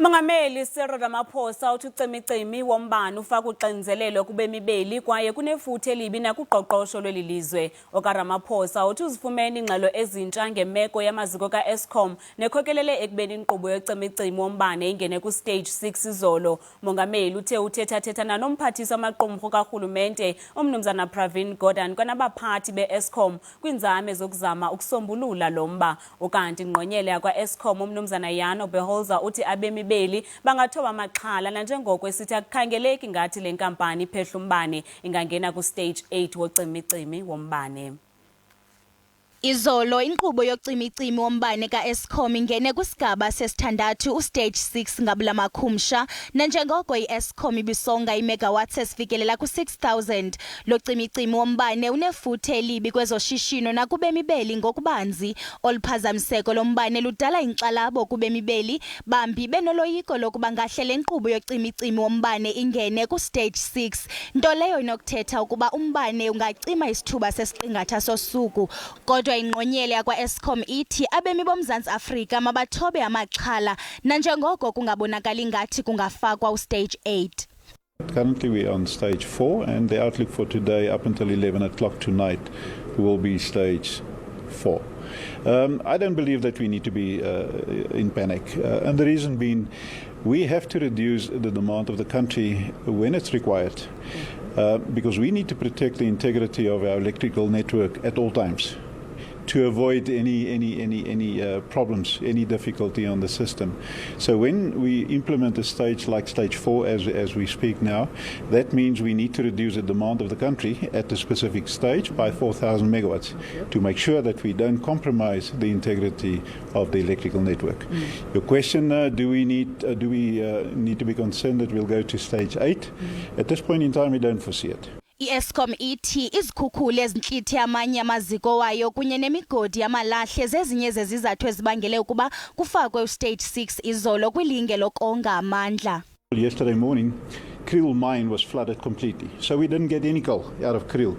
Umongameli Cyril Ramaphosa uthi ucimicimi wombane ufak'uxinzelelo kubemi beli kwaye kunefuthe elibi nakuqoqosho lwelilizwe.OkaRamaphosa uthi uzifumene iingxelo ezintsha ngemeko yamaziko ka-Eskom nekhokelele ekubeni inkqubo yocimicimi wombane ingene kuSTAGE 6 izolo. Umongameli uthe uthethathethana nomphathiswa wamaqumrhu karhulumente umnumzana Pravin Gordhan kwanabaphathi be-Eskom kwinzame zokuzama ukusombulula lo mba. Ukanti ingqonyele yakwa-Eskom umnumzana Jan Oberholzer uthi abemi beli bangathoba amaxhala nanjengoko esithi akukhangeleki ngathi le nkampani iphehl'umbane ingangena kuSTAGE 8 wocimicimi wombane. Izolo inkqubo yocimicimi wombane ka-Eskom ingene kwisigaba sesithandathu uSTAGE 6 ngabula makhumsha nanjengoko i-Eskom ibisonga imegawatts esifikelela ku-6,000. Lo cimicimi wombane unefuthe elibi kwezoshishino nakubemi beli ngokubanzi. Oluphazamiseko lombane ludala inkxalabo kubemi beli bambi benoloyiko lokuba ngahle le nkqubo yocimicimi wombane ingene kuSTAGE 6, nto leyo inokuthetha ukuba umbane ungacima isithuba sesiqingatha sosuku. Kodwa ingqonyele yakwa-Eskom ithi abemi boMzantsi Afrika mabathobe amaxhala nanjengoko kungabonakali ngathi kungafakwa uSTAGE 8. Currently we are on Stage 4 and the outlook for today up until 11 o'clock tonight will be Stage 4. I don't believe that we need to be in panic, and the reason being we have to reduce the demand of the country when it's required, because we need to protect the integrity of our electrical network at all times, to avoid any problems, any difficulty on the system. So when we implement a stage like Stage 4 as we speak now, that means we need to reduce the demand of the country at the specific stage by 4,000 megawatts to make sure that we don't compromise the integrity of the electrical network. Your question, do we need to be concerned that we'll go to Stage 8? At this point in time, we don't foresee it. I-Eskom ithi izikhukhula ezintlithe amanye yamaziko wayo kunye nemigodi yamalahle zezinye zezizathu ezibangele ukuba kufakwe uSTAGE 6 izolo kwilinge lokonga amandla. Yesterday morning, Cyril mine was flooded completely, so we didn't get any coal out of Cyril.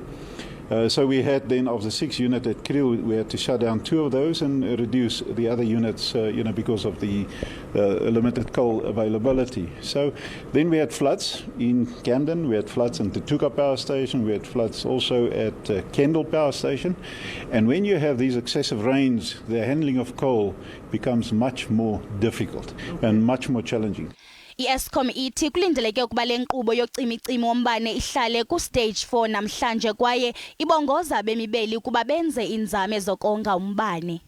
So we had then, of the 6 units at Cyril, we had to shut down 2 of those and reduce the other units, because of the limited coal availability. So then we had floods in Camden, we had floods in the Tuka power station, we had floods also at Kendall power station. And when you have these excessive rains, the handling of coal becomes much more difficult and much more challenging. I-Eskom ithi kulindeleke ukuba le nkqubo yocimicimi wombane ihlale kuSTAGE 4 namhlanje kwaye ibongoza abemi beli ukuba benze inzame zokonga umbane.